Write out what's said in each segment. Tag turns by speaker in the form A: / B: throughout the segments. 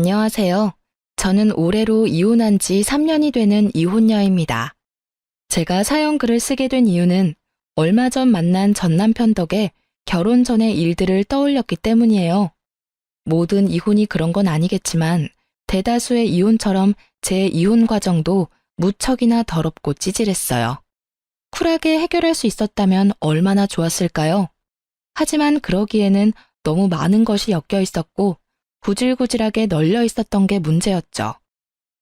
A: 안녕하세요. 저는 올해로 이혼한 지 3년이 되는 이혼녀입니다. 제가 사연글을 쓰게 된 이유는 얼마 전 만난 전 남편 덕에 결혼 전의 일들을 떠올렸기 때문이에요. 모든 이혼이 그런 건 아니겠지만 대다수의 이혼처럼 제 이혼 과정도 무척이나 더럽고 찌질했어요. 쿨하게 해결할 수 있었다면 얼마나 좋았을까요? 하지만 그러기에는 너무 많은 것이 엮여 있었고 구질구질하게 널려 있었던 게 문제였죠.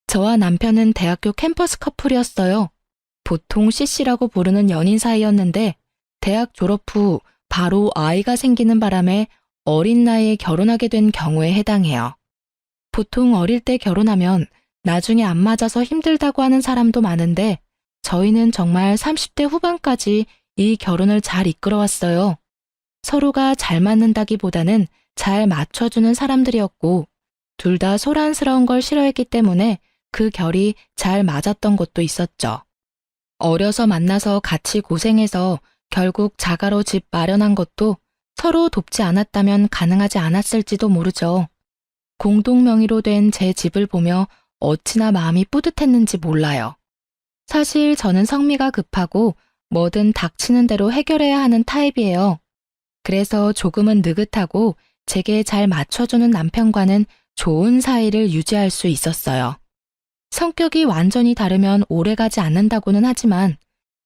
A: 저와 남편은 대학교 캠퍼스 커플이었어요. 보통 CC라고 부르는 연인 사이였는데 대학 졸업 후 바로 아이가 생기는 바람에 어린 나이에 결혼하게 된 경우에 해당해요. 보통 어릴 때 결혼하면 나중에 안 맞아서 힘들다고 하는 사람도 많은데 저희는 정말 30대 후반까지 이 결혼을 잘 이끌어왔어요. 서로가 잘 맞는다기보다는 잘 맞춰주는 사람들이었고 둘 다 소란스러운 걸 싫어했기 때문에 그 결이 잘 맞았던 것도 있었죠. 어려서 만나서 같이 고생해서 결국 자가로 집 마련한 것도 서로 돕지 않았다면 가능하지 않았을지도 모르죠. 공동 명의로 된 제 집을 보며 어찌나 마음이 뿌듯했는지 몰라요. 사실 저는 성미가 급하고 뭐든 닥치는 대로 해결해야 하는 타입이에요. 그래서 조금은 느긋하고 제게 잘 맞춰주는 남편과는 좋은 사이를 유지할 수 있었어요. 성격이 완전히 다르면 오래가지 않는다고는 하지만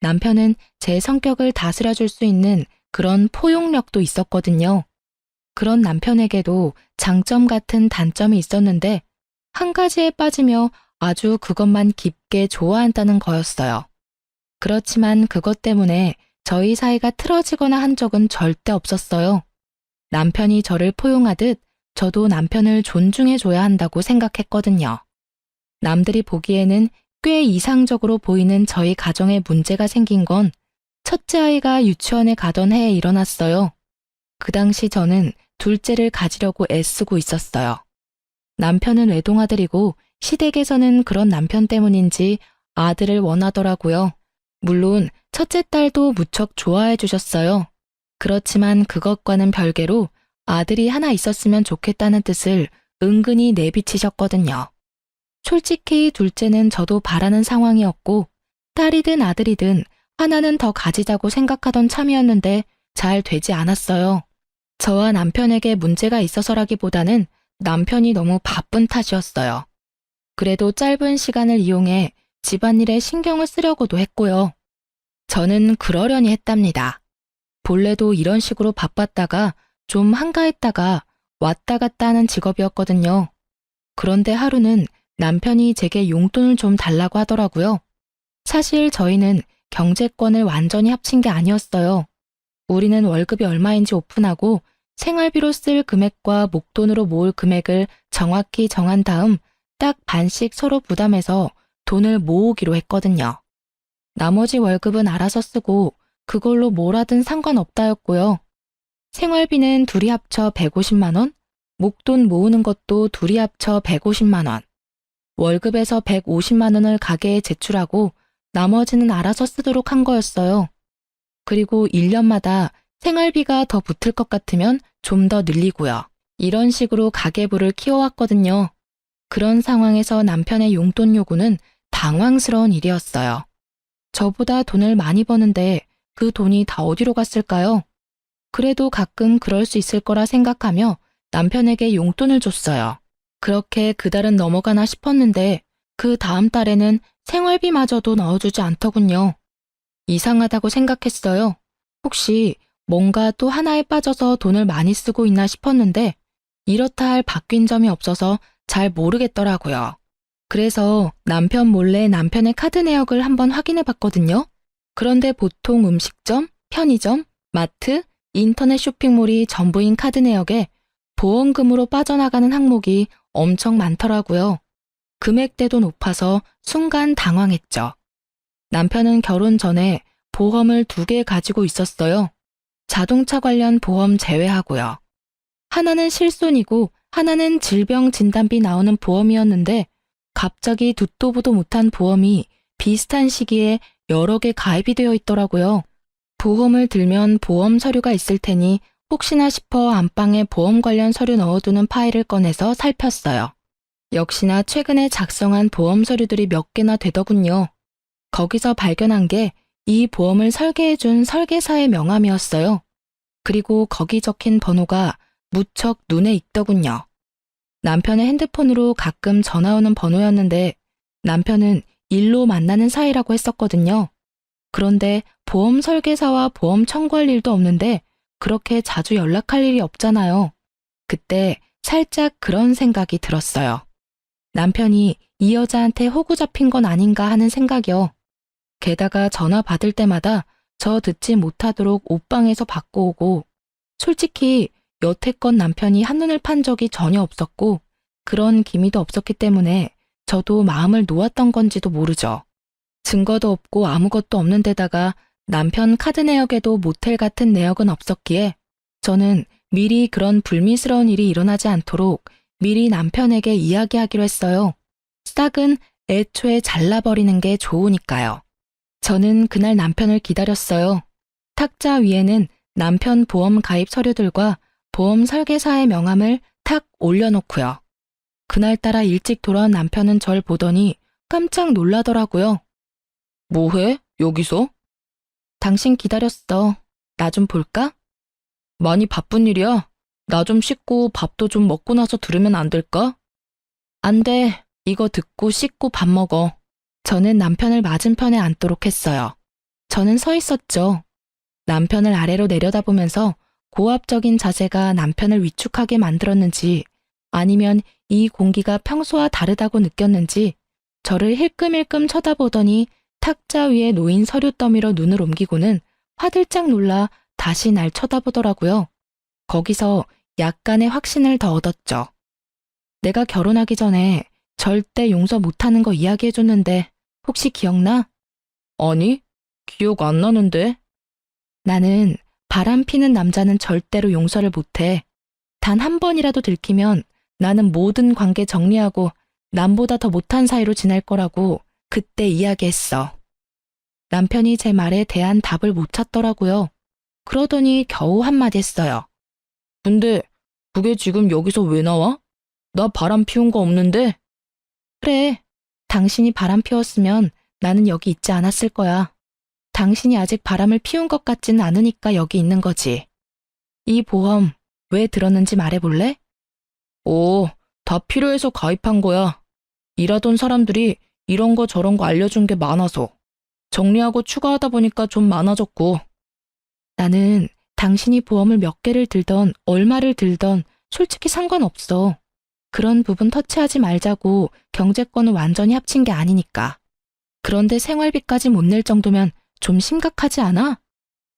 A: 남편은 제 성격을 다스려줄 수 있는 그런 포용력도 있었거든요. 그런 남편에게도 장점 같은 단점이 있었는데 한 가지에 빠지며 아주 그것만 깊게 좋아한다는 거였어요. 그렇지만 그것 때문에 저희 사이가 틀어지거나 한 적은 절대 없었어요. 남편이 저를 포용하듯 저도 남편을 존중해줘야 한다고 생각했거든요. 남들이 보기에는 꽤 이상적으로 보이는 저희 가정에 문제가 생긴 건 첫째 아이가 유치원에 가던 해에 일어났어요. 그 당시 저는 둘째를 가지려고 애쓰고 있었어요. 남편은 외동아들이고 시댁에서는 그런 남편 때문인지 아들을 원하더라고요. 물론 첫째 딸도 무척 좋아해 주셨어요. 그렇지만 그것과는 별개로 아들이 하나 있었으면 좋겠다는 뜻을 은근히 내비치셨거든요. 솔직히 둘째는 저도 바라는 상황이었고 딸이든 아들이든 하나는 더 가지자고 생각하던 참이었는데 잘 되지 않았어요. 저와 남편에게 문제가 있어서라기보다는 남편이 너무 바쁜 탓이었어요. 그래도 짧은 시간을 이용해 집안일에 신경을 쓰려고도 했고요. 저는 그러려니 했답니다. 본래도 이런 식으로 바빴다가 좀 한가했다가 왔다 갔다 하는 직업이었거든요. 그런데 하루는 남편이 제게 용돈을 좀 달라고 하더라고요. 사실 저희는 경제권을 완전히 합친 게 아니었어요. 우리는 월급이 얼마인지 오픈하고 생활비로 쓸 금액과 목돈으로 모을 금액을 정확히 정한 다음 딱 반씩 서로 부담해서 돈을 모으기로 했거든요. 나머지 월급은 알아서 쓰고 그걸로 뭘 하든 상관없다였고요. 생활비는 둘이 합쳐 150만 원, 목돈 모으는 것도 둘이 합쳐 150만 원. 월급에서 150만 원을 가게에 제출하고 나머지는 알아서 쓰도록 한 거였어요. 그리고 1년마다 생활비가 더 붙을 것 같으면 좀 더 늘리고요. 이런 식으로 가계부를 키워왔거든요. 그런 상황에서 남편의 용돈 요구는 당황스러운 일이었어요. 저보다 돈을 많이 버는데 그 돈이 다 어디로 갔을까요? 그래도 가끔 그럴 수 있을 거라 생각하며 남편에게 용돈을 줬어요. 그렇게 그달은 넘어가나 싶었는데 그 다음 달에는 생활비마저도 넣어주지 않더군요. 이상하다고 생각했어요. 혹시 뭔가 또 하나에 빠져서 돈을 많이 쓰고 있나 싶었는데 이렇다 할 바뀐 점이 없어서 잘 모르겠더라고요. 그래서 남편 몰래 남편의 카드 내역을 한번 확인해 봤거든요. 그런데 보통 음식점, 편의점, 마트, 인터넷 쇼핑몰이 전부인 카드 내역에 보험금으로 빠져나가는 항목이 엄청 많더라고요. 금액대도 높아서 순간 당황했죠. 남편은 결혼 전에 보험을 2개 가지고 있었어요. 자동차 관련 보험 제외하고요. 하나는 실손이고 하나는 질병 진단비 나오는 보험이었는데 갑자기 듣도 보도 못한 보험이 비슷한 시기에 여러 개 가입이 되어 있더라고요. 보험을 들면 보험 서류가 있을 테니 혹시나 싶어 안방에 보험 관련 서류 넣어두는 파일을 꺼내서 살폈어요. 역시나 최근에 작성한 보험 서류들이 몇 개나 되더군요. 거기서 발견한 게 이 보험을 설계해준 설계사의 명함이었어요. 그리고 거기 적힌 번호가 무척 눈에 익더군요. 남편의 핸드폰으로 가끔 전화 오는 번호였는데 남편은 일로 만나는 사이라고 했었거든요. 그런데 보험 설계사와 보험 청구할 일도 없는데 그렇게 자주 연락할 일이 없잖아요. 그때 살짝 그런 생각이 들었어요. 남편이 이 여자한테 호구 잡힌 건 아닌가 하는 생각이요. 게다가 전화 받을 때마다 저 듣지 못하도록 옷방에서 받고 오고, 솔직히 여태껏 남편이 한눈을 판 적이 전혀 없었고 그런 기미도 없었기 때문에 저도 마음을 놓았던 건지도 모르죠. 증거도 없고 아무것도 없는 데다가 남편 카드 내역에도 모텔 같은 내역은 없었기에 저는 미리 그런 불미스러운 일이 일어나지 않도록 미리 남편에게 이야기하기로 했어요. 싹은 애초에 잘라버리는 게 좋으니까요. 저는 그날 남편을 기다렸어요. 탁자 위에는 남편 보험 가입 서류들과 보험 설계사의 명함을 탁 올려놓고요. 그날따라 일찍 돌아온 남편은 절 보더니 깜짝 놀라더라고요. 뭐해? 여기서? 당신 기다렸어. 나 좀 볼까? 많이 바쁜 일이야. 나 좀 씻고 밥도 좀 먹고 나서 들으면 안 될까? 안 돼. 이거 듣고 씻고 밥 먹어. 저는 남편을 맞은편에 앉도록 했어요. 저는 서 있었죠. 남편을 아래로 내려다보면서 고압적인 자세가 남편을 위축하게 만들었는지 아니면 이 공기가 평소와 다르다고 느꼈는지 저를 힐끔힐끔 쳐다보더니 탁자 위에 놓인 서류 더미로 눈을 옮기고는 화들짝 놀라 다시 날 쳐다보더라고요. 거기서 약간의 확신을 더 얻었죠. 내가 결혼하기 전에 절대 용서 못하는 거 이야기해줬는데 혹시 기억나? 아니, 기억 안 나는데. 나는 바람 피는 남자는 절대로 용서를 못해. 단 한 번이라도 들키면 나는 모든 관계 정리하고 남보다 더 못한 사이로 지낼 거라고 그때 이야기했어. 남편이 제 말에 대한 답을 못 찾더라고요. 그러더니 겨우 한마디 했어요. 근데 그게 지금 여기서 왜 나와? 나 바람 피운 거 없는데? 그래, 당신이 바람 피웠으면 나는 여기 있지 않았을 거야. 당신이 아직 바람을 피운 것 같지는 않으니까 여기 있는 거지. 이 보험 왜 들었는지 말해볼래? 오, 다 필요해서 가입한 거야. 일하던 사람들이 이런 거 저런 거 알려준 게 많아서. 정리하고 추가하다 보니까 좀 많아졌고. 나는 당신이 보험을 몇 개를 들던 얼마를 들던 솔직히 상관없어. 그런 부분 터치하지 말자고 경제권을 완전히 합친 게 아니니까. 그런데 생활비까지 못 낼 정도면 좀 심각하지 않아?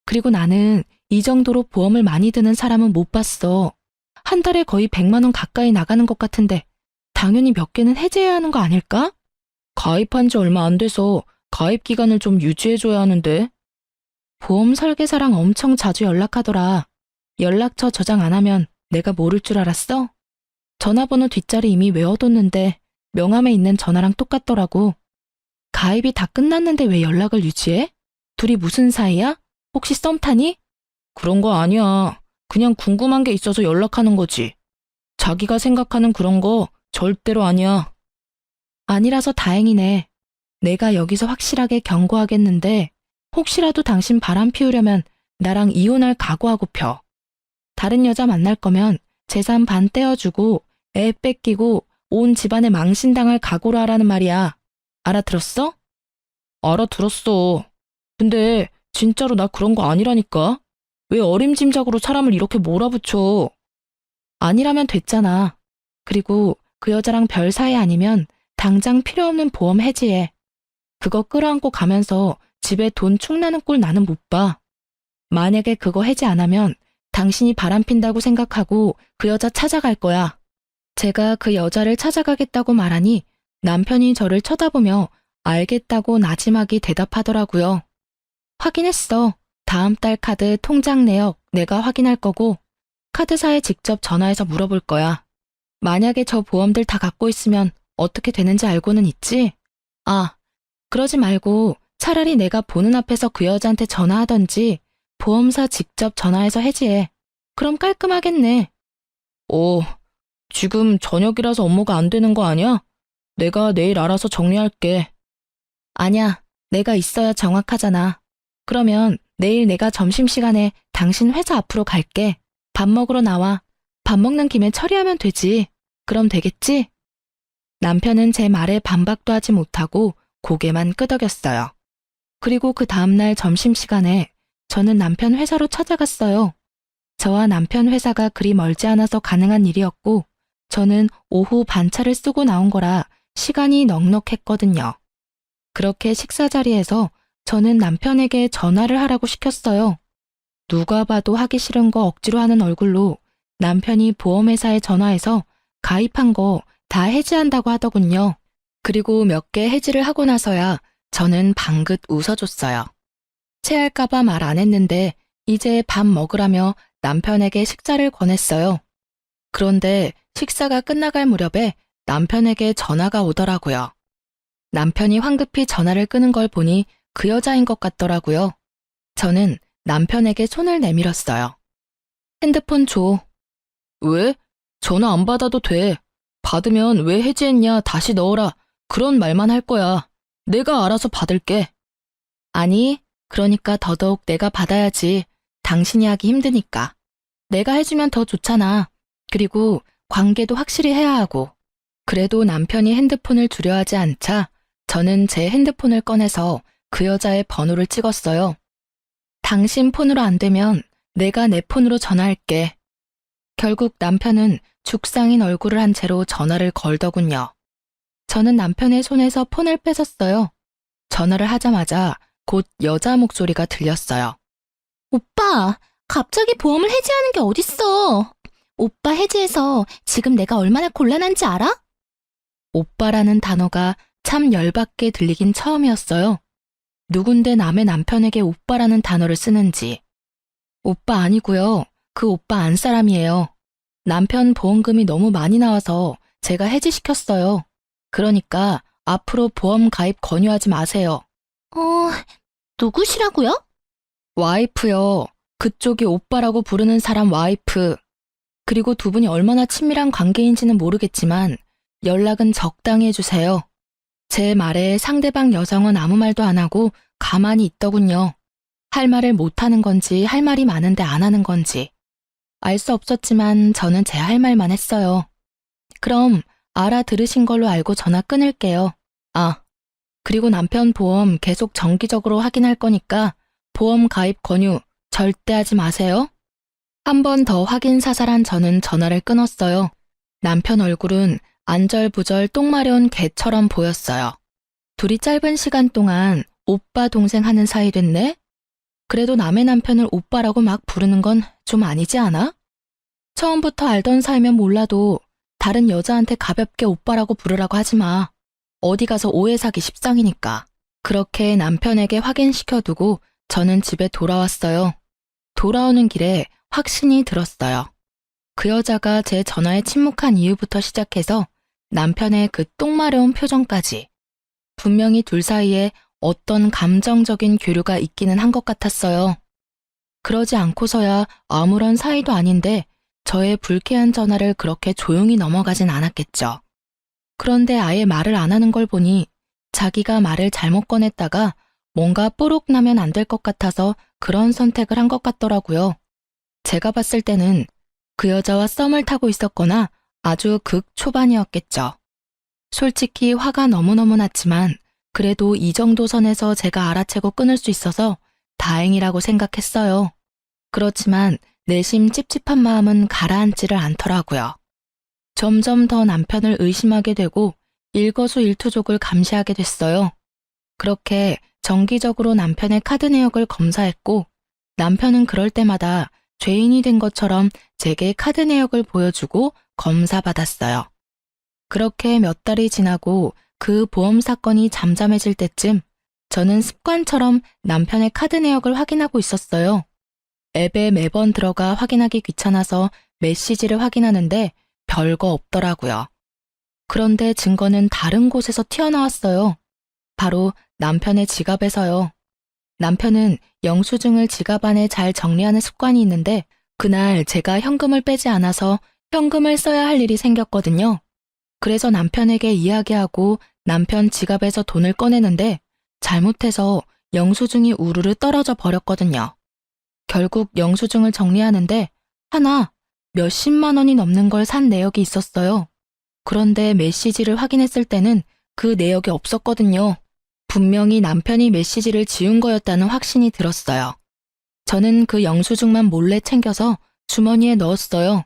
A: 그리고 나는 이 정도로 보험을 많이 드는 사람은 못 봤어. 한 달에 거의 100만 원 가까이 나가는 것 같은데 당연히 몇 개는 해지해야 하는 거 아닐까? 가입한 지 얼마 안 돼서 가입 기간을 좀 유지해줘야 하는데. 보험 설계사랑 엄청 자주 연락하더라. 연락처 저장 안 하면 내가 모를 줄 알았어? 전화번호 뒷자리 이미 외워뒀는데 명함에 있는 전화랑 똑같더라고. 가입이 다 끝났는데 왜 연락을 유지해? 둘이 무슨 사이야? 혹시 썸 타니? 그런 거 아니야. 그냥 궁금한 게 있어서 연락하는 거지. 자기가 생각하는 그런 거 절대로 아니야. 아니라서 다행이네. 내가 여기서 확실하게 경고하겠는데 혹시라도 당신 바람 피우려면 나랑 이혼할 각오하고 펴. 다른 여자 만날 거면 재산 반 떼어주고 애 뺏기고 온 집안에 망신당할 각오로 하라는 말이야. 알아들었어? 알아들었어. 근데 진짜로 나 그런 거 아니라니까. 왜 어림짐작으로 사람을 이렇게 몰아붙여. 아니라면 됐잖아. 그리고 그 여자랑 별 사이 아니면 당장 필요 없는 보험 해지해. 그거 끌어안고 가면서 집에 돈 축나는 꼴 나는 못 봐. 만약에 그거 해지 안 하면 당신이 바람핀다고 생각하고 그 여자 찾아갈 거야. 제가 그 여자를 찾아가겠다고 말하니 남편이 저를 쳐다보며 알겠다고 나지막이 대답하더라고요. 확인했어. 다음 달 카드 통장 내역 내가 확인할 거고 카드사에 직접 전화해서 물어볼 거야. 만약에 저 보험들 다 갖고 있으면 어떻게 되는지 알고는 있지? 아, 그러지 말고 차라리 내가 보는 앞에서 그 여자한테 전화하던지 보험사 직접 전화해서 해지해. 그럼 깔끔하겠네. 오, 지금 저녁이라서 업무가 안 되는 거 아니야? 내가 내일 알아서 정리할게. 아니야, 내가 있어야 정확하잖아. 그러면 내일 내가 점심시간에 당신 회사 앞으로 갈게. 밥 먹으러 나와. 밥 먹는 김에 처리하면 되지. 그럼 되겠지? 남편은 제 말에 반박도 하지 못하고 고개만 끄덕였어요. 그리고 그 다음날 점심시간에 저는 남편 회사로 찾아갔어요. 저와 남편 회사가 그리 멀지 않아서 가능한 일이었고 저는 오후 반차를 쓰고 나온 거라 시간이 넉넉했거든요. 그렇게 식사 자리에서 저는 남편에게 전화를 하라고 시켰어요. 누가 봐도 하기 싫은 거 억지로 하는 얼굴로 남편이 보험회사에 전화해서 가입한 거 다 해지한다고 하더군요. 그리고 몇 개 해지를 하고 나서야 저는 방긋 웃어줬어요. 체할까봐 말 안 했는데 이제 밥 먹으라며 남편에게 식사를 권했어요. 그런데 식사가 끝나갈 무렵에 남편에게 전화가 오더라고요. 남편이 황급히 전화를 끄는 걸 보니 그 여자인 것 같더라고요. 저는 남편에게 손을 내밀었어요. 핸드폰 줘. 왜? 전화 안 받아도 돼. 받으면 왜 해지했냐 다시 넣어라. 그런 말만 할 거야. 내가 알아서 받을게. 아니, 그러니까 더더욱 내가 받아야지. 당신이 하기 힘드니까. 내가 해주면 더 좋잖아. 그리고 관계도 확실히 해야 하고. 그래도 남편이 핸드폰을 주려 하지 않자 저는 제 핸드폰을 꺼내서 그 여자의 번호를 찍었어요. 당신 폰으로 안 되면 내가 내 폰으로 전화할게. 결국 남편은 죽상인 얼굴을 한 채로 전화를 걸더군요. 저는 남편의 손에서 폰을 뺏었어요. 전화를 하자마자 곧 여자 목소리가 들렸어요. 오빠, 갑자기 보험을 해지하는 게 어딨어. 오빠 해지해서 지금 내가 얼마나 곤란한지 알아? 오빠라는 단어가 참 열받게 들리긴 처음이었어요. 누군데 남의 남편에게 오빠라는 단어를 쓰는지. 오빠 아니고요. 그 오빠 안 사람이에요. 남편 보험금이 너무 많이 나와서 제가 해지시켰어요. 그러니까 앞으로 보험 가입 권유하지 마세요. 누구시라고요? 와이프요. 그쪽이 오빠라고 부르는 사람 와이프. 그리고 두 분이 얼마나 친밀한 관계인지는 모르겠지만 연락은 적당히 해주세요. 제 말에 상대방 여성은 아무 말도 안 하고 가만히 있더군요. 할 말을 못하는 건지 할 말이 많은데 안 하는 건지. 알 수 없었지만 저는 제 할 말만 했어요. 그럼 알아들으신 걸로 알고 전화 끊을게요. 아, 그리고 남편 보험 계속 정기적으로 확인할 거니까 보험 가입 권유 절대 하지 마세요. 한 번 더 확인 사살한 저는 전화를 끊었어요. 남편 얼굴은 안절부절 똥 마려운 개처럼 보였어요. 둘이 짧은 시간 동안 오빠 동생 하는 사이 됐네? 그래도 남의 남편을 오빠라고 막 부르는 건 좀 아니지 않아? 처음부터 알던 사이면 몰라도 다른 여자한테 가볍게 오빠라고 부르라고 하지 마. 어디 가서 오해 사기 십상이니까. 그렇게 남편에게 확인시켜두고 저는 집에 돌아왔어요. 돌아오는 길에 확신이 들었어요. 그 여자가 제 전화에 침묵한 이유부터 시작해서 남편의 그 똥마려운 표정까지. 분명히 둘 사이에 어떤 감정적인 교류가 있기는 한 것 같았어요. 그러지 않고서야 아무런 사이도 아닌데 저의 불쾌한 전화를 그렇게 조용히 넘어가진 않았겠죠. 그런데 아예 말을 안 하는 걸 보니 자기가 말을 잘못 꺼냈다가 뭔가 뽀록 나면 안 될 것 같아서 그런 선택을 한 것 같더라고요. 제가 봤을 때는 그 여자와 썸을 타고 있었거나 아주 극 초반이었겠죠. 솔직히 화가 너무너무 났지만 그래도 이 정도 선에서 제가 알아채고 끊을 수 있어서 다행이라고 생각했어요. 그렇지만 내심 찝찝한 마음은 가라앉지를 않더라고요. 점점 더 남편을 의심하게 되고 일거수일투족을 감시하게 됐어요. 그렇게 정기적으로 남편의 카드 내역을 검사했고 남편은 그럴 때마다 죄인이 된 것처럼 제게 카드 내역을 보여주고 검사받았어요. 그렇게 몇 달이 지나고 그 보험 사건이 잠잠해질 때쯤 저는 습관처럼 남편의 카드 내역을 확인하고 있었어요. 앱에 매번 들어가 확인하기 귀찮아서 메시지를 확인하는데 별거 없더라고요. 그런데 증거는 다른 곳에서 튀어나왔어요. 바로 남편의 지갑에서요. 남편은 영수증을 지갑 안에 잘 정리하는 습관이 있는데 그날 제가 현금을 빼지 않아서 현금을 써야 할 일이 생겼거든요. 그래서 남편에게 이야기하고 남편 지갑에서 돈을 꺼내는데 잘못해서 영수증이 우르르 떨어져 버렸거든요. 결국 영수증을 정리하는데 하나 몇십만 원이 넘는 걸 산 내역이 있었어요. 그런데 메시지를 확인했을 때는 그 내역이 없었거든요. 분명히 남편이 메시지를 지운 거였다는 확신이 들었어요. 저는 그 영수증만 몰래 챙겨서 주머니에 넣었어요.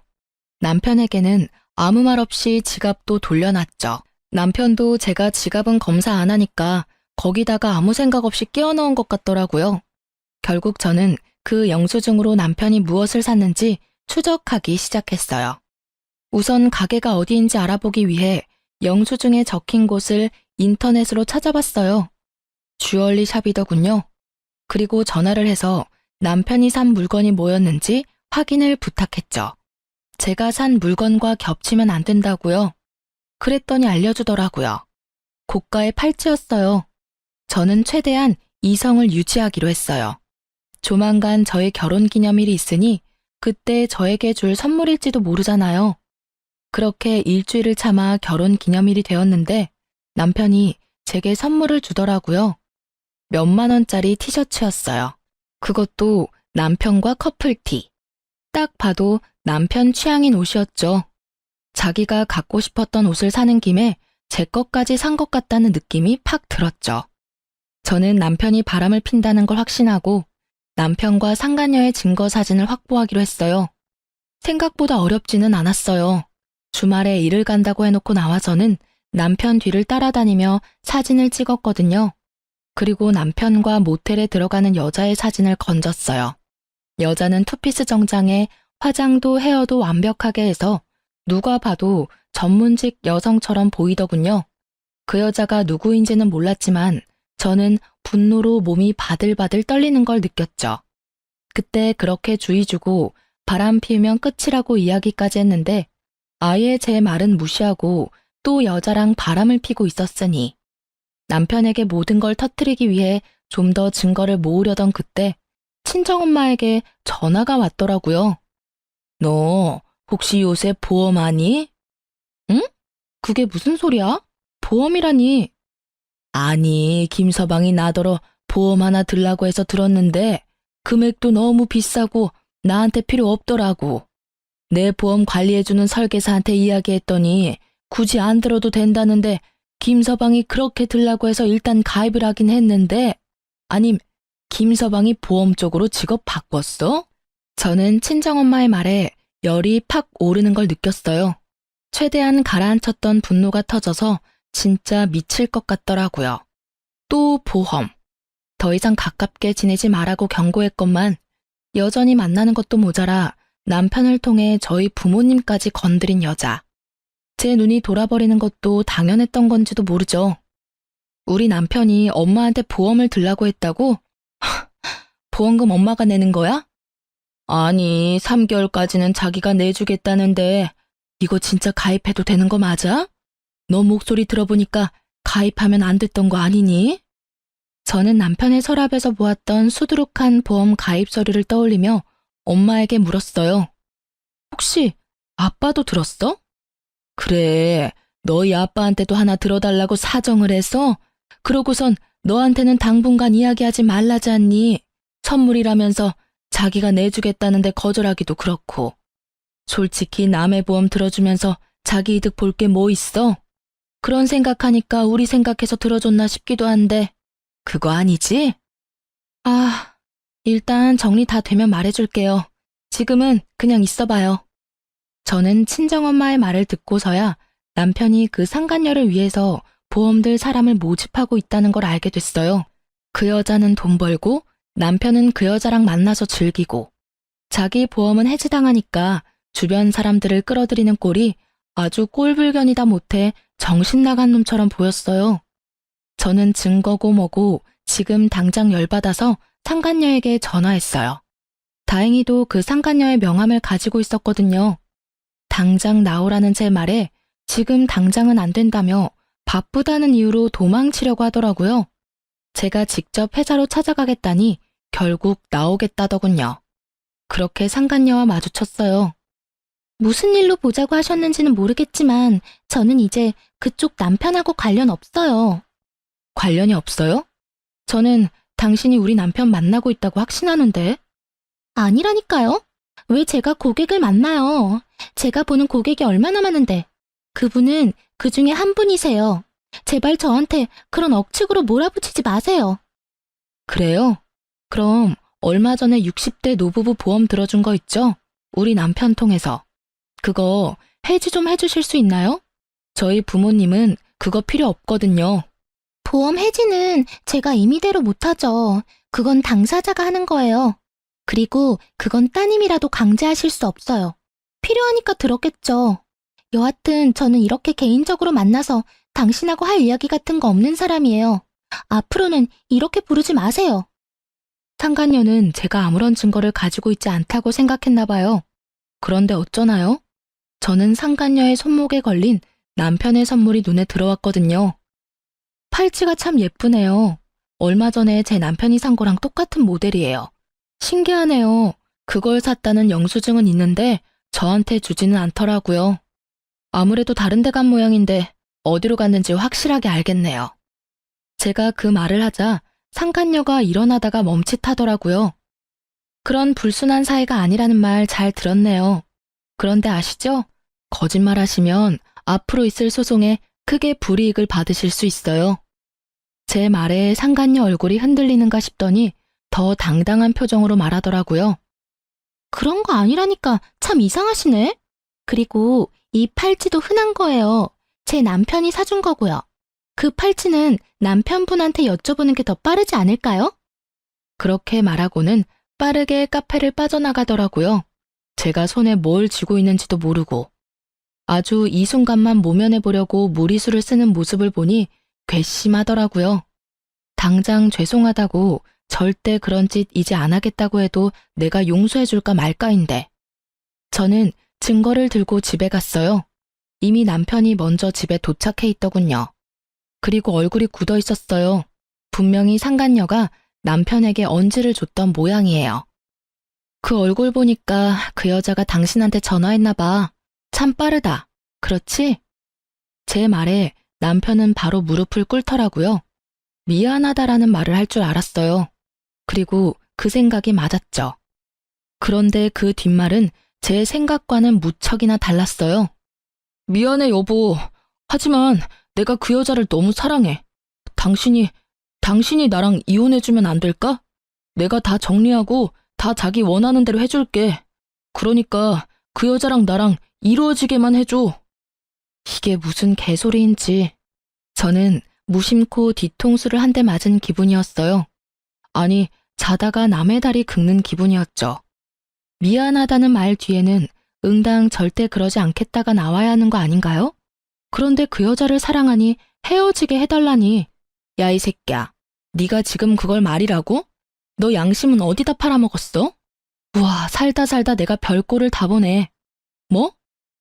A: 남편에게는 아무 말 없이 지갑도 돌려놨죠. 남편도 제가 지갑은 검사 안 하니까 거기다가 아무 생각 없이 끼워 넣은 것 같더라고요. 결국 저는 그 영수증으로 남편이 무엇을 샀는지 추적하기 시작했어요. 우선 가게가 어디인지 알아보기 위해 영수증에 적힌 곳을 인터넷으로 찾아봤어요. 주얼리 샵이더군요. 그리고 전화를 해서 남편이 산 물건이 뭐였는지 확인을 부탁했죠. 제가 산 물건과 겹치면 안 된다고요. 그랬더니 알려주더라고요. 고가의 팔찌였어요. 저는 최대한 이성을 유지하기로 했어요. 조만간 저의 결혼 기념일이 있으니 그때 저에게 줄 선물일지도 모르잖아요. 그렇게 일주일을 참아 결혼 기념일이 되었는데 남편이 제게 선물을 주더라고요. 몇만 원짜리 티셔츠였어요. 그것도 남편과 커플티. 딱 봐도 남편 취향인 옷이었죠. 자기가 갖고 싶었던 옷을 사는 김에 제 것까지 산 것 같다는 느낌이 팍 들었죠. 저는 남편이 바람을 핀다는 걸 확신하고 남편과 상간녀의 증거 사진을 확보하기로 했어요. 생각보다 어렵지는 않았어요. 주말에 일을 간다고 해놓고 나와서는 남편 뒤를 따라다니며 사진을 찍었거든요. 그리고 남편과 모텔에 들어가는 여자의 사진을 건졌어요. 여자는 투피스 정장에 화장도 헤어도 완벽하게 해서 누가 봐도 전문직 여성처럼 보이더군요. 그 여자가 누구인지는 몰랐지만 저는 분노로 몸이 바들바들 떨리는 걸 느꼈죠. 그때 그렇게 주의 주고 바람 피우면 끝이라고 이야기까지 했는데 아예 제 말은 무시하고 또 여자랑 바람을 피고 있었으니 남편에게 모든 걸 터뜨리기 위해 좀 더 증거를 모으려던 그때 친정엄마에게 전화가 왔더라고요. 너 혹시 요새 보험하니? 응? 그게 무슨 소리야? 보험이라니. 아니, 김서방이 나더러 보험 하나 들라고 해서 들었는데 금액도 너무 비싸고 나한테 필요 없더라고. 내 보험 관리해주는 설계사한테 이야기했더니 굳이 안 들어도 된다는데 김서방이 그렇게 들라고 해서 일단 가입을 하긴 했는데 아님 김서방이 보험 쪽으로 직업 바꿨어? 저는 친정엄마의 말에 열이 팍 오르는 걸 느꼈어요. 최대한 가라앉혔던 분노가 터져서 진짜 미칠 것 같더라고요. 또 보험. 더 이상 가깝게 지내지 말라고 경고했건만 여전히 만나는 것도 모자라 남편을 통해 저희 부모님까지 건드린 여자. 제 눈이 돌아버리는 것도 당연했던 건지도 모르죠. 우리 남편이 엄마한테 보험을 들라고 했다고? 보험금 엄마가 내는 거야? 아니, 3개월까지는 자기가 내주겠다는데 이거 진짜 가입해도 되는 거 맞아? 너 목소리 들어보니까 가입하면 안 됐던 거 아니니? 저는 남편의 서랍에서 보았던 수두룩한 보험 가입 서류를 떠올리며 엄마에게 물었어요. 혹시 아빠도 들었어? 그래, 너희 아빠한테도 하나 들어달라고 사정을 해서 그러고선 너한테는 당분간 이야기하지 말라지 않니? 선물이라면서 자기가 내주겠다는데 거절하기도 그렇고. 솔직히 남의 보험 들어주면서 자기 이득 볼 게 뭐 있어? 그런 생각하니까 우리 생각해서 들어줬나 싶기도 한데 그거 아니지? 아, 일단 정리 다 되면 말해줄게요. 지금은 그냥 있어봐요. 저는 친정엄마의 말을 듣고서야 남편이 그 상간녀를 위해서 보험 들 사람을 모집하고 있다는 걸 알게 됐어요. 그 여자는 돈 벌고 남편은 그 여자랑 만나서 즐기고 자기 보험은 해지당하니까 주변 사람들을 끌어들이는 꼴이 아주 꼴불견이다 못해 정신 나간 놈처럼 보였어요. 저는 증거고 뭐고 지금 당장 열받아서 상간녀에게 전화했어요. 다행히도 그 상간녀의 명함을 가지고 있었거든요. 당장 나오라는 제 말에 지금 당장은 안 된다며 바쁘다는 이유로 도망치려고 하더라고요. 제가 직접 회사로 찾아가겠다니 결국 나오겠다더군요. 그렇게 상간녀와 마주쳤어요.
B: 무슨 일로 보자고 하셨는지는 모르겠지만 저는 이제 그쪽 남편하고 관련 없어요.
A: 관련이 없어요? 저는 당신이 우리 남편 만나고 있다고 확신하는데.
B: 아니라니까요. 왜 제가 고객을 만나요? 제가 보는 고객이 얼마나 많은데. 그분은 그 중에 한 분이세요. 제발 저한테 그런 억측으로 몰아붙이지 마세요.
A: 그래요? 그럼 얼마 전에 60대 노부부 보험 들어준 거 있죠? 우리 남편 통해서. 그거 해지 좀 해주실 수 있나요? 저희 부모님은 그거 필요 없거든요.
B: 보험 해지는 제가 임의대로 못하죠. 그건 당사자가 하는 거예요. 그리고 그건 따님이라도 강제하실 수 없어요. 필요하니까 들었겠죠. 여하튼 저는 이렇게 개인적으로 만나서 당신하고 할 이야기 같은 거 없는 사람이에요. 앞으로는 이렇게 부르지 마세요.
A: 상간녀는 제가 아무런 증거를 가지고 있지 않다고 생각했나 봐요. 그런데 어쩌나요? 저는 상간녀의 손목에 걸린 남편의 선물이 눈에 들어왔거든요. 팔찌가 참 예쁘네요. 얼마 전에 제 남편이 산 거랑 똑같은 모델이에요. 신기하네요. 그걸 샀다는 영수증은 있는데 저한테 주지는 않더라고요. 아무래도 다른 데 간 모양인데 어디로 갔는지 확실하게 알겠네요. 제가 그 말을 하자 상간녀가 일어나다가 멈칫하더라고요. 그런 불순한 사이가 아니라는 말 잘 들었네요. 그런데 아시죠? 거짓말하시면 앞으로 있을 소송에 크게 불이익을 받으실 수 있어요. 제 말에 상간녀 얼굴이 흔들리는가 싶더니 더 당당한 표정으로 말하더라고요.
B: 그런 거 아니라니까 참 이상하시네. 그리고 이 팔찌도 흔한 거예요. 제 남편이 사준 거고요. 그 팔찌는 남편분한테 여쭤보는 게 더 빠르지 않을까요?
A: 그렇게 말하고는 빠르게 카페를 빠져나가더라고요. 제가 손에 뭘 쥐고 있는지도 모르고. 아주 이 순간만 모면해 보려고 무리수를 쓰는 모습을 보니 괘씸하더라고요. 당장 죄송하다고 절대 그런 짓 이제 안 하겠다고 해도 내가 용서해 줄까 말까인데. 저는 증거를 들고 집에 갔어요. 이미 남편이 먼저 집에 도착해 있더군요. 그리고 얼굴이 굳어 있었어요. 분명히 상간녀가 남편에게 언지를 줬던 모양이에요. 그 얼굴 보니까 그 여자가 당신한테 전화했나 봐. 참 빠르다. 그렇지? 제 말에 남편은 바로 무릎을 꿇더라고요. 미안하다라는 말을 할 줄 알았어요. 그리고 그 생각이 맞았죠. 그런데 그 뒷말은 제 생각과는 무척이나 달랐어요. 미안해, 여보. 하지만 내가 그 여자를 너무 사랑해. 당신이 나랑 이혼해주면 안 될까? 내가 다 정리하고 다 자기 원하는 대로 해줄게. 그러니까 그 여자랑 나랑 이루어지게만 해줘. 이게 무슨 개소리인지. 저는 무심코 뒤통수를 한 대 맞은 기분이었어요. 아니, 자다가 남의 다리 긁는 기분이었죠. 미안하다는 말 뒤에는 응당 절대 그러지 않겠다가 나와야 하는 거 아닌가요? 그런데 그 여자를 사랑하니 헤어지게 해달라니. 야, 이 새끼야. 네가 지금 그걸 말이라고? 너 양심은 어디다 팔아먹었어? 우와, 살다 살다 내가 별꼴을 다 보네. 뭐?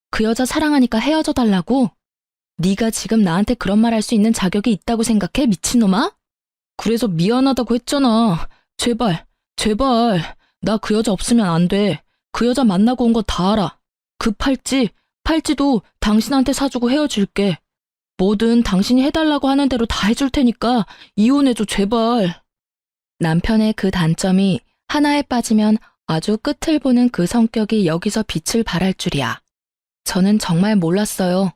A: 그 여자 사랑하니까 헤어져 달라고? 네가 지금 나한테 그런 말 할 수 있는 자격이 있다고 생각해, 미친놈아? 그래서 미안하다고 했잖아. 제발. 나 그 여자 없으면 안 돼. 그 여자 만나고 온 거 다 알아. 그 팔찌도 당신한테 사주고 헤어질게. 뭐든 당신이 해달라고 하는 대로 다 해줄 테니까 이혼해줘, 제발. 남편의 그 단점이 하나에 빠지면 아주 끝을 보는 그 성격이 여기서 빛을 발할 줄이야. 저는 정말 몰랐어요.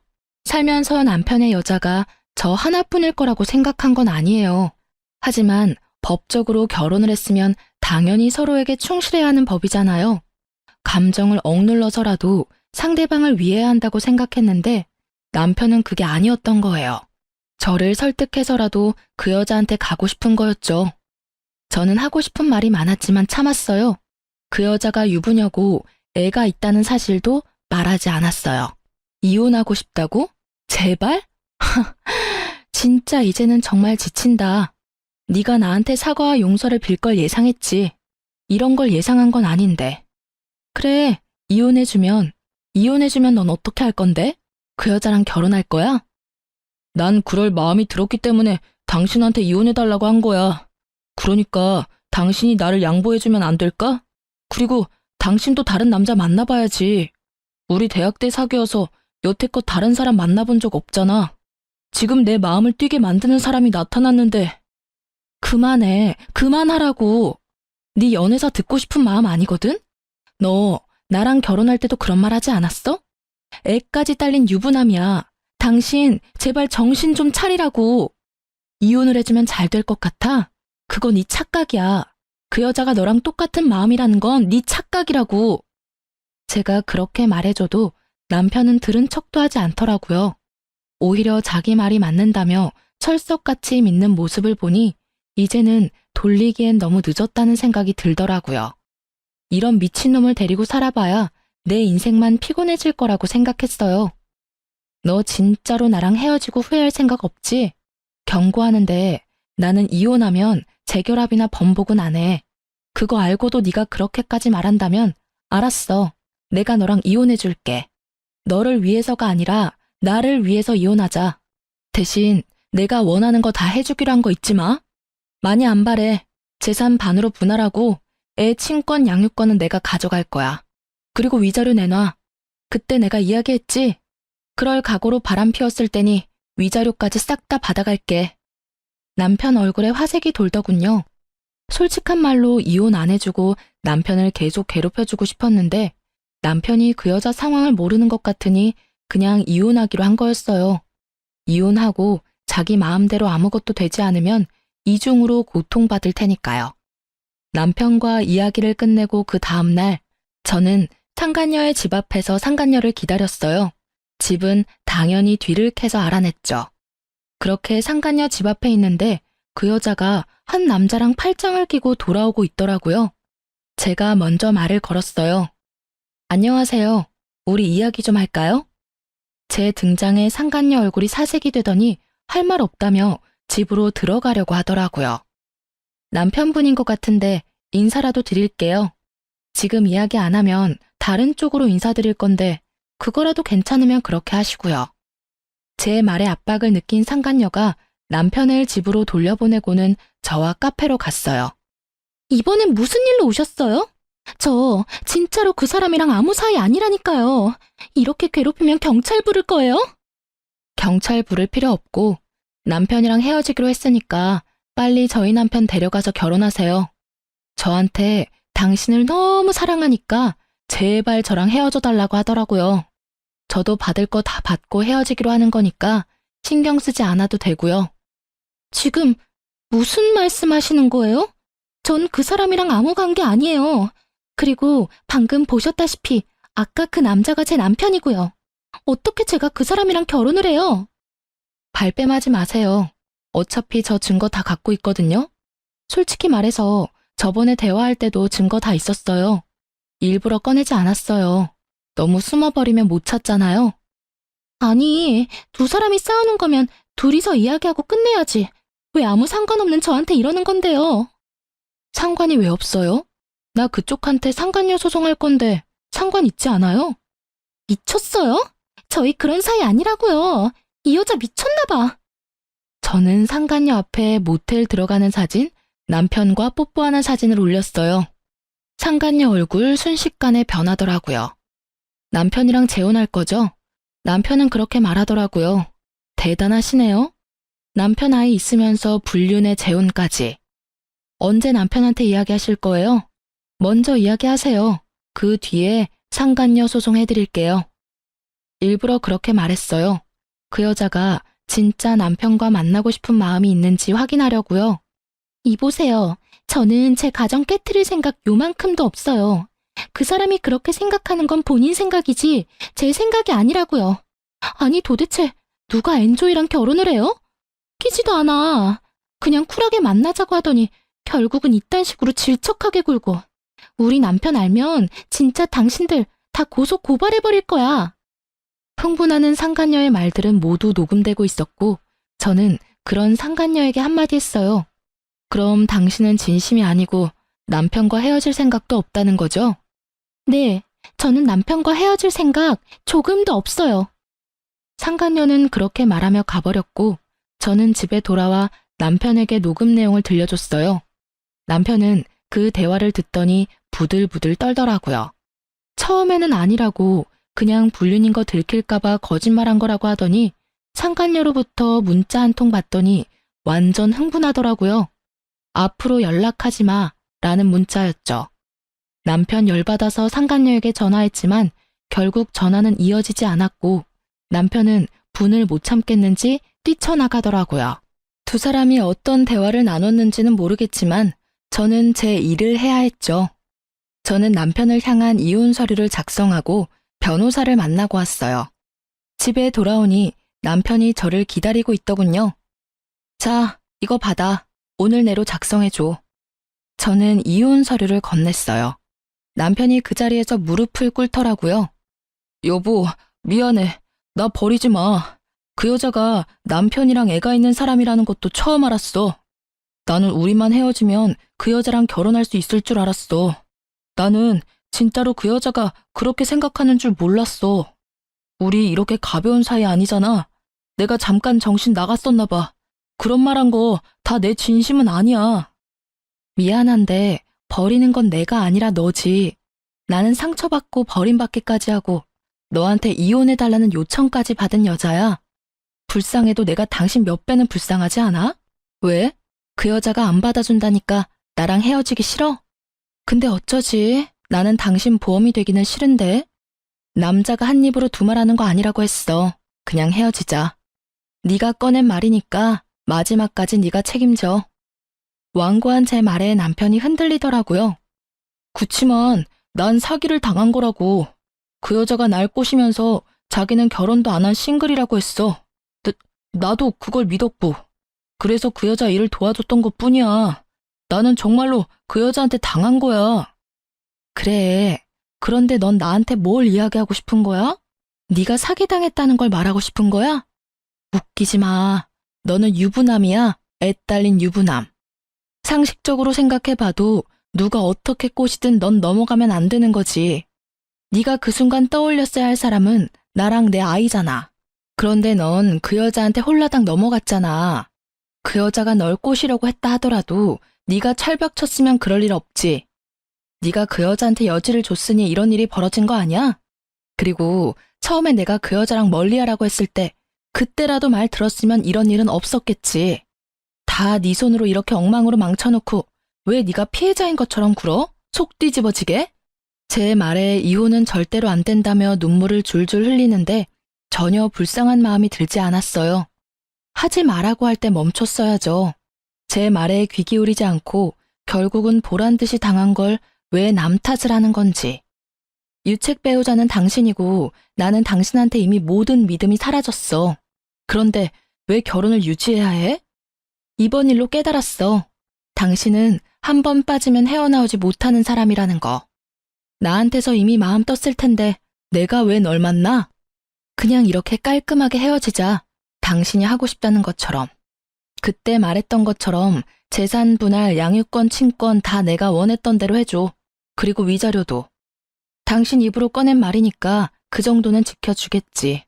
A: 살면서 남편의 여자가 저 하나뿐일 거라고 생각한 건 아니에요. 하지만 법적으로 결혼을 했으면 당연히 서로에게 충실해야 하는 법이잖아요. 감정을 억눌러서라도 상대방을 위해야 한다고 생각했는데 남편은 그게 아니었던 거예요. 저를 설득해서라도 그 여자한테 가고 싶은 거였죠. 저는 하고 싶은 말이 많았지만 참았어요. 그 여자가 유부녀고 애가 있다는 사실도 말하지 않았어요. 이혼하고 싶다고? 제발? 진짜 이제는 정말 지친다. 네가 나한테 사과와 용서를 빌 걸 예상했지. 이런 걸 예상한 건 아닌데. 그래, 이혼해주면 넌 어떻게 할 건데? 그 여자랑 결혼할 거야? 난 그럴 마음이 들었기 때문에 당신한테 이혼해달라고 한 거야. 그러니까 당신이 나를 양보해주면 안 될까? 그리고 당신도 다른 남자 만나봐야지. 우리 대학 때 사귀어서 여태껏 다른 사람 만나본 적 없잖아. 지금 내 마음을 뛰게 만드는 사람이 나타났는데. 그만해. 그만하라고. 네 연애사 듣고 싶은 마음 아니거든? 너 나랑 결혼할 때도 그런 말 하지 않았어? 애까지 딸린 유부남이야. 당신 제발 정신 좀 차리라고. 이혼을 해주면 잘 될 것 같아? 그건 네 착각이야. 그 여자가 너랑 똑같은 마음이라는 건 네 착각이라고. 제가 그렇게 말해줘도 남편은 들은 척도 하지 않더라고요. 오히려 자기 말이 맞는다며 철석같이 믿는 모습을 보니 이제는 돌리기엔 너무 늦었다는 생각이 들더라고요. 이런 미친놈을 데리고 살아봐야 내 인생만 피곤해질 거라고 생각했어요. 너 진짜로 나랑 헤어지고 후회할 생각 없지? 경고하는데 나는 이혼하면 재결합이나 번복은 안 해. 그거 알고도 네가 그렇게까지 말한다면 알았어. 내가 너랑 이혼해줄게. 너를 위해서가 아니라 나를 위해서 이혼하자. 대신 내가 원하는 거 다 해주기로 한 거 잊지 마. 많이 안 바래. 재산 반으로 분할하고 애 친권 양육권은 내가 가져갈 거야. 그리고 위자료 내놔. 그때 내가 이야기했지? 그럴 각오로 바람 피웠을 테니 위자료까지 싹 다 받아갈게. 남편 얼굴에 화색이 돌더군요. 솔직한 말로 이혼 안 해주고 남편을 계속 괴롭혀주고 싶었는데 남편이 그 여자 상황을 모르는 것 같으니 그냥 이혼하기로 한 거였어요. 이혼하고 자기 마음대로 아무것도 되지 않으면 이중으로 고통받을 테니까요. 남편과 이야기를 끝내고 그 다음날 저는 상간녀의 집 앞에서 상간녀를 기다렸어요. 집은 당연히 뒤를 캐서 알아냈죠. 그렇게 상간녀 집 앞에 있는데 그 여자가 한 남자랑 팔짱을 끼고 돌아오고 있더라고요. 제가 먼저 말을 걸었어요. 안녕하세요. 우리 이야기 좀 할까요? 제 등장에 상간녀 얼굴이 사색이 되더니 할 말 없다며 집으로 들어가려고 하더라고요. 남편분인 것 같은데 인사라도 드릴게요. 지금 이야기 안 하면 다른 쪽으로 인사드릴 건데 그거라도 괜찮으면 그렇게 하시고요. 제 말에 압박을 느낀 상간녀가 남편을 집으로 돌려보내고는 저와 카페로 갔어요.
B: 이번엔 무슨 일로 오셨어요? 저 진짜로 그 사람이랑 아무 사이 아니라니까요. 이렇게 괴롭히면 경찰 부를 거예요?
A: 경찰 부를 필요 없고 남편이랑 헤어지기로 했으니까 빨리 저희 남편 데려가서 결혼하세요. 저한테 당신을 너무 사랑하니까 제발 저랑 헤어져 달라고 하더라고요. 저도 받을 거 다 받고 헤어지기로 하는 거니까 신경 쓰지 않아도 되고요.
B: 지금 무슨 말씀하시는 거예요? 전 그 사람이랑 아무 관계 아니에요. 그리고 방금 보셨다시피 아까 그 남자가 제 남편이고요. 어떻게 제가 그 사람이랑 결혼을 해요?
A: 발뺌하지 마세요. 어차피 저 증거 다 갖고 있거든요. 솔직히 말해서 저번에 대화할 때도 증거 다 있었어요. 일부러 꺼내지 않았어요. 너무 숨어버리면 못 찾잖아요.
B: 아니, 두 사람이 싸우는 거면 둘이서 이야기하고 끝내야지. 왜 아무 상관없는 저한테 이러는 건데요?
A: 상관이 왜 없어요? 나 그쪽한테 상간녀 소송할 건데 상관 있지 않아요?
B: 미쳤어요? 저희 그런 사이 아니라고요. 이 여자 미쳤나 봐.
A: 저는 상간녀 앞에 모텔 들어가는 사진, 남편과 뽀뽀하는 사진을 올렸어요. 상간녀 얼굴 순식간에 변하더라고요. 남편이랑 재혼할 거죠? 남편은 그렇게 말하더라고요. 대단하시네요. 남편 아이 있으면서 불륜의 재혼까지. 언제 남편한테 이야기하실 거예요? 먼저 이야기하세요. 그 뒤에 상간녀 소송해드릴게요. 일부러 그렇게 말했어요. 그 여자가 진짜 남편과 만나고 싶은 마음이 있는지 확인하려고요.
B: 이보세요. 저는 제 가정 깨트릴 생각 요만큼도 없어요. 그 사람이 그렇게 생각하는 건 본인 생각이지 제 생각이 아니라고요. 아니 도대체 누가 엔조이랑 결혼을 해요? 끼지도 않아. 그냥 쿨하게 만나자고 하더니 결국은 이딴 식으로 질척하게 굴고. 우리 남편 알면 진짜 당신들 다 고소 고발해버릴 거야.
A: 흥분하는 상간녀의 말들은 모두 녹음되고 있었고 저는 그런 상간녀에게 한마디 했어요. 그럼 당신은 진심이 아니고 남편과 헤어질 생각도 없다는 거죠?
B: 네, 저는 남편과 헤어질 생각 조금도 없어요.
A: 상간녀는 그렇게 말하며 가버렸고 저는 집에 돌아와 남편에게 녹음 내용을 들려줬어요. 남편은 그 대화를 듣더니 부들부들 떨더라고요. 처음에는 아니라고 그냥 불륜인 거 들킬까봐 거짓말한 거라고 하더니 상간녀로부터 문자 한 통 받더니 완전 흥분하더라고요. 앞으로 연락하지 마 라는 문자였죠. 남편 열받아서 상간녀에게 전화했지만 결국 전화는 이어지지 않았고 남편은 분을 못 참겠는지 뛰쳐나가더라고요. 두 사람이 어떤 대화를 나눴는지는 모르겠지만 저는 제 일을 해야 했죠. 저는 남편을 향한 이혼 서류를 작성하고 변호사를 만나고 왔어요. 집에 돌아오니 남편이 저를 기다리고 있더군요. 자, 이거 받아. 오늘 내로 작성해줘. 저는 이혼 서류를 건넸어요. 남편이 그 자리에서 무릎을 꿇더라고요. 여보, 미안해. 나 버리지 마. 그 여자가 남편이랑 애가 있는 사람이라는 것도 처음 알았어. 나는 우리만 헤어지면 그 여자랑 결혼할 수 있을 줄 알았어. 나는 진짜로 그 여자가 그렇게 생각하는 줄 몰랐어. 우리 이렇게 가벼운 사이 아니잖아. 내가 잠깐 정신 나갔었나 봐. 그런 말 한 거 다 내 진심은 아니야. 미안한데 버리는 건 내가 아니라 너지. 나는 상처받고 버림받기까지 하고 너한테 이혼해달라는 요청까지 받은 여자야. 불쌍해도 내가 당신 몇 배는 불쌍하지 않아? 왜? 그 여자가 안 받아준다니까 나랑 헤어지기 싫어? 근데 어쩌지? 나는 당신 보험이 되기는 싫은데. 남자가 한 입으로 두 말하는 거 아니라고 했어. 그냥 헤어지자. 네가 꺼낸 말이니까 마지막까지 네가 책임져. 완고한 제 말에 남편이 흔들리더라고요. 그치만 난 사기를 당한 거라고. 그 여자가 날 꼬시면서 자기는 결혼도 안 한 싱글이라고 했어. 나도 그걸 믿었고. 그래서 그 여자 일을 도와줬던 것뿐이야. 나는 정말로 그 여자한테 당한 거야. 그래. 그런데 넌 나한테 뭘 이야기하고 싶은 거야? 네가 사기당했다는 걸 말하고 싶은 거야? 웃기지 마. 너는 유부남이야. 애 딸린 유부남. 상식적으로 생각해봐도 누가 어떻게 꼬시든 넌 넘어가면 안 되는 거지. 네가 그 순간 떠올렸어야 할 사람은 나랑 내 아이잖아. 그런데 넌 그 여자한테 홀라당 넘어갔잖아. 그 여자가 널 꼬시려고 했다 하더라도 네가 철벽 쳤으면 그럴 일 없지. 네가 그 여자한테 여지를 줬으니 이런 일이 벌어진 거 아니야? 그리고 처음에 내가 그 여자랑 멀리하라고 했을 때 그때라도 말 들었으면 이런 일은 없었겠지. 다 네 손으로 이렇게 엉망으로 망쳐놓고 왜 네가 피해자인 것처럼 굴어? 속 뒤집어지게? 제 말에 이혼은 절대로 안 된다며 눈물을 줄줄 흘리는데 전혀 불쌍한 마음이 들지 않았어요. 하지 말라고 할 때 멈췄어야죠. 제 말에 귀 기울이지 않고 결국은 보란듯이 당한 걸 왜 남 탓을 하는 건지. 유책 배우자는 당신이고 나는 당신한테 이미 모든 믿음이 사라졌어. 그런데 왜 결혼을 유지해야 해? 이번 일로 깨달았어. 당신은 한 번 빠지면 헤어나오지 못하는 사람이라는 거. 나한테서 이미 마음 떴을 텐데 내가 왜 널 만나? 그냥 이렇게 깔끔하게 헤어지자. 당신이 하고 싶다는 것처럼. 그때 말했던 것처럼 재산 분할, 양육권, 친권 다 내가 원했던 대로 해줘. 그리고 위자료도. 당신 입으로 꺼낸 말이니까 그 정도는 지켜주겠지.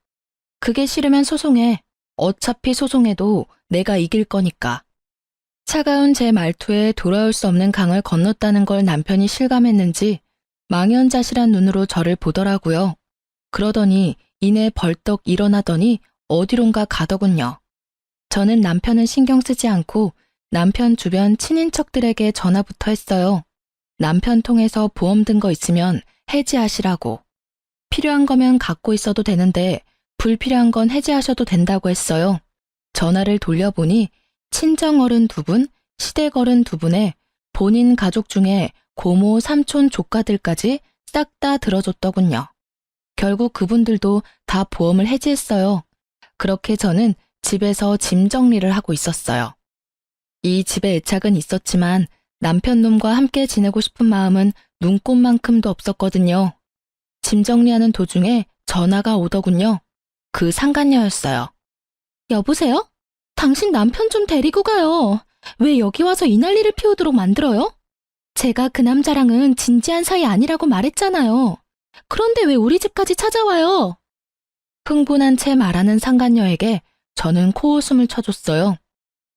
A: 그게 싫으면 소송해. 어차피 소송해도 내가 이길 거니까. 차가운 제 말투에 돌아올 수 없는 강을 건넜다는 걸 남편이 실감했는지 망연자실한 눈으로 저를 보더라고요. 그러더니 이내 벌떡 일어나더니 어디론가 가더군요. 저는 남편은 신경 쓰지 않고 남편 주변 친인척들에게 전화부터 했어요. 남편 통해서 보험 든 거 있으면 해지하시라고. 필요한 거면 갖고 있어도 되는데 불필요한 건 해지하셔도 된다고 했어요. 전화를 돌려보니 친정 어른 두 분, 시댁 어른 두 분에 본인 가족 중에 고모, 삼촌, 조카들까지 싹 다 들어줬더군요. 결국 그분들도 다 보험을 해지했어요. 그렇게 저는 집에서 짐 정리를 하고 있었어요. 이 집에 애착은 있었지만 남편 놈과 함께 지내고 싶은 마음은 눈꽃만큼도 없었거든요. 짐 정리하는 도중에 전화가 오더군요. 그 상간녀였어요. 여보세요? 당신 남편 좀 데리고 가요. 왜 여기 와서 이 난리를 피우도록 만들어요? 제가 그 남자랑은 진지한 사이 아니라고 말했잖아요. 그런데 왜 우리 집까지 찾아와요? 흥분한 채 말하는 상간녀에게 저는 코웃음을 쳐줬어요.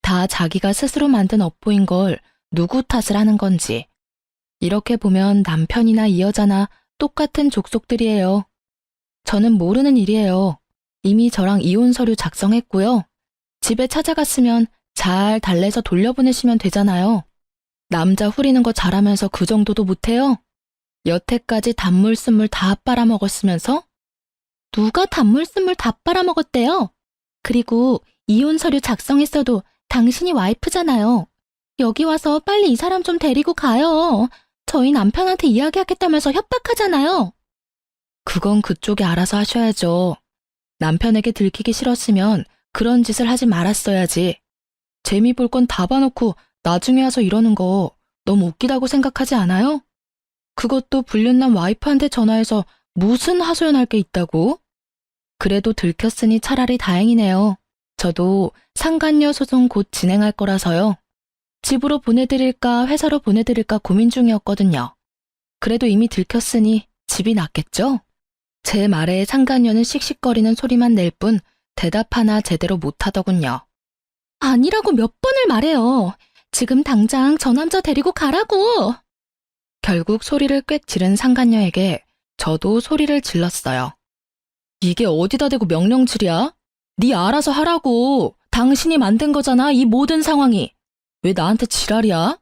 A: 다 자기가 스스로 만든 업보인 걸 누구 탓을 하는 건지. 이렇게 보면 남편이나 이 여자나 똑같은 족속들이에요. 저는 모르는 일이에요. 이미 저랑 이혼 서류 작성했고요. 집에 찾아갔으면 잘 달래서 돌려보내시면 되잖아요. 남자 후리는 거 잘하면서 그 정도도 못해요? 여태까지 단물 쓴물 다 빨아먹었으면서?
B: 누가 단물 쓴물 다 빨아먹었대요? 그리고 이혼 서류 작성했어도 당신이 와이프잖아요. 여기 와서 빨리 이 사람 좀 데리고 가요. 저희 남편한테 이야기하겠다면서 협박하잖아요.
A: 그건 그쪽이 알아서 하셔야죠. 남편에게 들키기 싫었으면 그런 짓을 하지 말았어야지. 재미 볼 건 다 봐놓고 나중에 와서 이러는 거 너무 웃기다고 생각하지 않아요? 그것도 불륜남 와이프한테 전화해서 무슨 하소연할 게 있다고? 그래도 들켰으니 차라리 다행이네요. 저도 상간녀 소송 곧 진행할 거라서요. 집으로 보내드릴까 회사로 보내드릴까 고민 중이었거든요. 그래도 이미 들켰으니 집이 낫겠죠? 제 말에 상간녀는 씩씩거리는 소리만 낼 뿐 대답 하나 제대로 못하더군요.
B: 아니라고 몇 번을 말해요. 지금 당장 저 남자 데리고 가라고.
A: 결국 소리를 꽥 지른 상간녀에게 저도 소리를 질렀어요. 이게 어디다 대고 명령질이야? 네 알아서 하라고. 당신이 만든 거잖아, 이 모든 상황이. 왜 나한테 지랄이야?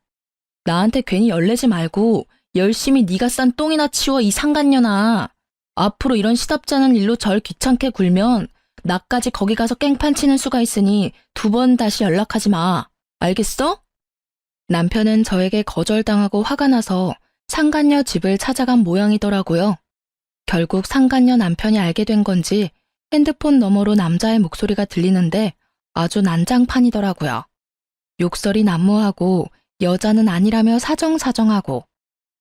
A: 나한테 괜히 열내지 말고 열심히 네가 싼 똥이나 치워, 이 상간녀나. 앞으로 이런 시답지 않은 일로 절 귀찮게 굴면 나까지 거기 가서 깽판 치는 수가 있으니 2번 다시 연락하지 마. 알겠어? 남편은 저에게 거절당하고 화가 나서 상간녀 집을 찾아간 모양이더라고요. 결국 상간녀 남편이 알게 된 건지 핸드폰 너머로 남자의 목소리가 들리는데 아주 난장판이더라고요. 욕설이 난무하고 여자는 아니라며 사정사정하고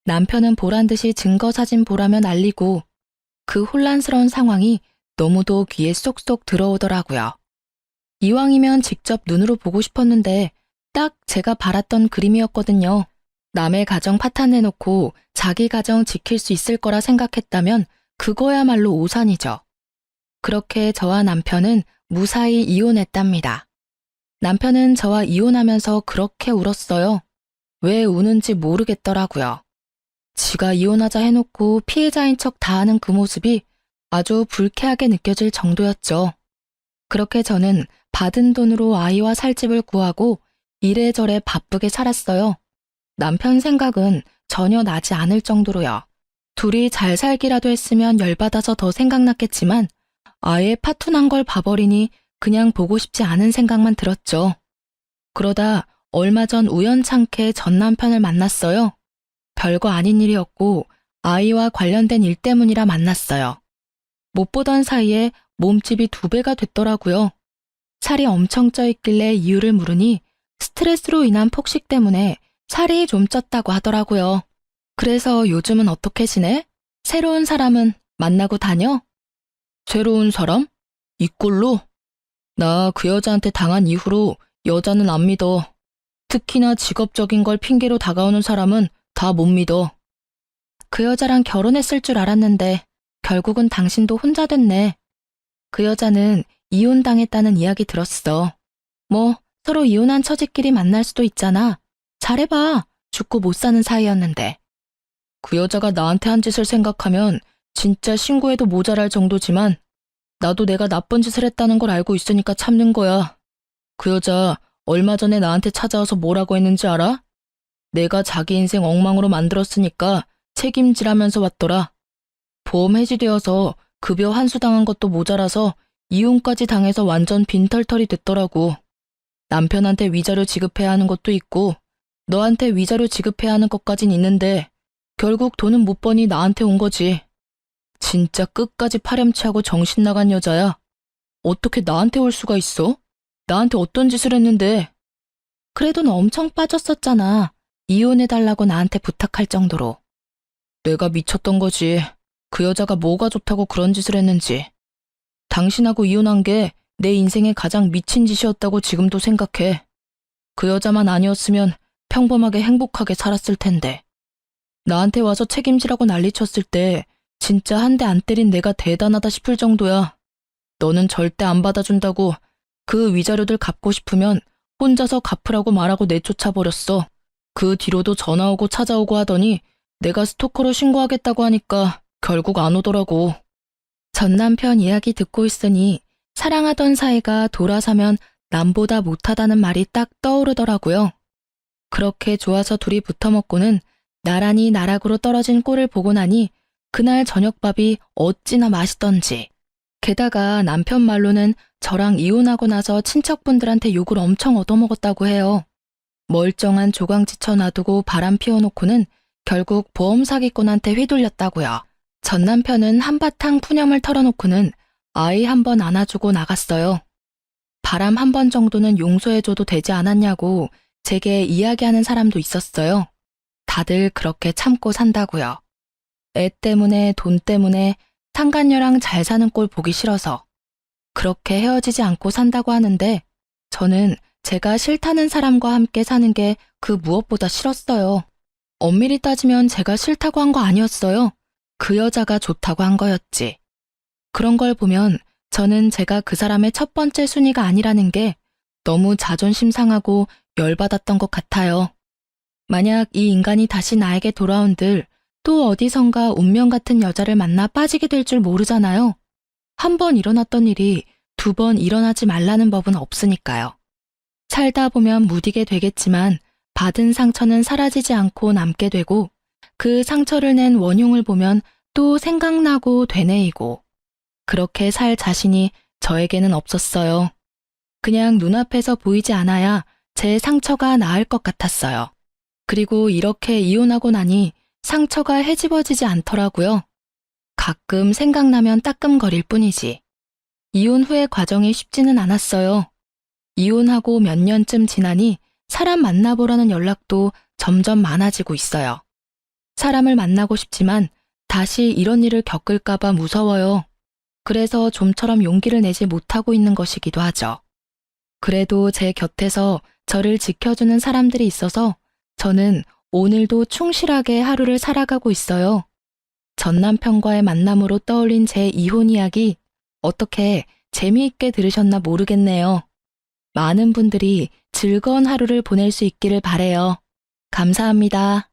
A: 남편은 보란듯이 증거사진 보라며 날리고 그 혼란스러운 상황이 너무도 귀에 쏙쏙 들어오더라고요. 이왕이면 직접 눈으로 보고 싶었는데 딱 제가 바랐던 그림이었거든요. 남의 가정 파탄내놓고 자기 가정 지킬 수 있을 거라 생각했다면 그거야말로 오산이죠. 그렇게 저와 남편은 무사히 이혼했답니다. 남편은 저와 이혼하면서 그렇게 울었어요. 왜 우는지 모르겠더라고요. 지가 이혼하자 해놓고 피해자인 척 다하는 그 모습이 아주 불쾌하게 느껴질 정도였죠. 그렇게 저는 받은 돈으로 아이와 살 집을 구하고 이래저래 바쁘게 살았어요. 남편 생각은 전혀 나지 않을 정도로요. 둘이 잘 살기라도 했으면 열받아서 더 생각났겠지만 아예 파투난 걸 봐버리니 그냥 보고 싶지 않은 생각만 들었죠. 그러다 얼마 전 우연찮게 전 남편을 만났어요. 별거 아닌 일이었고 아이와 관련된 일 때문이라 만났어요. 못 보던 사이에 몸집이 2배가 됐더라고요. 살이 엄청 쪄 있길래 이유를 물으니 스트레스로 인한 폭식 때문에 살이 좀 쪘다고 하더라고요. 그래서 요즘은 어떻게 지내? 새로운 사람은 만나고 다녀? 새로운 사람? 이 꼴로? 나 그 여자한테 당한 이후로 여자는 안 믿어. 특히나 직업적인 걸 핑계로 다가오는 사람은 다 못 믿어. 그 여자랑 결혼했을 줄 알았는데 결국은 당신도 혼자 됐네. 그 여자는 이혼당했다는 이야기 들었어. 뭐 서로 이혼한 처지끼리 만날 수도 있잖아. 잘해봐. 죽고 못 사는 사이였는데. 그 여자가 나한테 한 짓을 생각하면 진짜 신고해도 모자랄 정도지만 나도 내가 나쁜 짓을 했다는 걸 알고 있으니까 참는 거야. 그 여자 얼마 전에 나한테 찾아와서 뭐라고 했는지 알아? 내가 자기 인생 엉망으로 만들었으니까 책임지라면서 왔더라. 보험 해지되어서 급여 환수당한 것도 모자라서 이혼까지 당해서 완전 빈털털이 됐더라고. 남편한테 위자료 지급해야 하는 것도 있고 너한테 위자료 지급해야 하는 것까진 있는데 결국 돈은 못 버니 나한테 온 거지. 진짜 끝까지 파렴치하고 정신 나간 여자야. 어떻게 나한테 올 수가 있어? 나한테 어떤 짓을 했는데? 그래도 너 엄청 빠졌었잖아. 이혼해달라고 나한테 부탁할 정도로. 내가 미쳤던 거지. 그 여자가 뭐가 좋다고 그런 짓을 했는지. 당신하고 이혼한 게 내 인생에 가장 미친 짓이었다고 지금도 생각해. 그 여자만 아니었으면 평범하게 행복하게 살았을 텐데. 나한테 와서 책임지라고 난리쳤을 때 진짜 한 대 안 때린 내가 대단하다 싶을 정도야. 너는 절대 안 받아준다고 그 위자료들 갚고 싶으면 혼자서 갚으라고 말하고 내쫓아버렸어. 그 뒤로도 전화 오고 찾아오고 하더니 내가 스토커로 신고하겠다고 하니까 결국 안 오더라고. 전 남편 이야기 듣고 있으니 사랑하던 사이가 돌아서면 남보다 못하다는 말이 딱 떠오르더라고요. 그렇게 좋아서 둘이 붙어먹고는 나란히 나락으로 떨어진 꼴을 보고 나니 그날 저녁밥이 어찌나 맛있던지. 게다가 남편 말로는 저랑 이혼하고 나서 친척분들한테 욕을 엄청 얻어먹었다고 해요. 멀쩡한 조강지쳐 놔두고 바람 피워놓고는 결국 보험 사기꾼한테 휘둘렸다고요. 전 남편은 한바탕 푸념을 털어놓고는 아이 한 번 안아주고 나갔어요. 바람 한 번 정도는 용서해줘도 되지 않았냐고 제게 이야기하는 사람도 있었어요. 다들 그렇게 참고 산다고요. 애 때문에 돈 때문에 상간녀랑 잘 사는 꼴 보기 싫어서 그렇게 헤어지지 않고 산다고 하는데 저는 제가 싫다는 사람과 함께 사는 게 그 무엇보다 싫었어요. 엄밀히 따지면 제가 싫다고 한 거 아니었어요. 그 여자가 좋다고 한 거였지. 그런 걸 보면 저는 제가 그 사람의 첫 번째 순위가 아니라는 게 너무 자존심 상하고 열받았던 것 같아요. 만약 이 인간이 다시 나에게 돌아온들 또 어디선가 운명 같은 여자를 만나 빠지게 될 줄 모르잖아요. 한 번 일어났던 일이 두 번 일어나지 말라는 법은 없으니까요. 살다 보면 무디게 되겠지만 받은 상처는 사라지지 않고 남게 되고 그 상처를 낸 원흉을 보면 또 생각나고 되뇌이고 그렇게 살 자신이 저에게는 없었어요. 그냥 눈앞에서 보이지 않아야 제 상처가 나을 것 같았어요. 그리고 이렇게 이혼하고 나니 상처가 헤집어지지 않더라고요. 가끔 생각나면 따끔거릴 뿐이지. 이혼 후의 과정이 쉽지는 않았어요. 이혼하고 몇 년쯤 지나니 사람 만나보라는 연락도 점점 많아지고 있어요. 사람을 만나고 싶지만 다시 이런 일을 겪을까봐 무서워요. 그래서 좀처럼 용기를 내지 못하고 있는 것이기도 하죠. 그래도 제 곁에서 저를 지켜주는 사람들이 있어서 저는 오늘도 충실하게 하루를 살아가고 있어요. 전 남편과의 만남으로 떠올린 제 이혼 이야기 어떻게 재미있게 들으셨나 모르겠네요. 많은 분들이 즐거운 하루를 보낼 수 있기를 바래요. 감사합니다.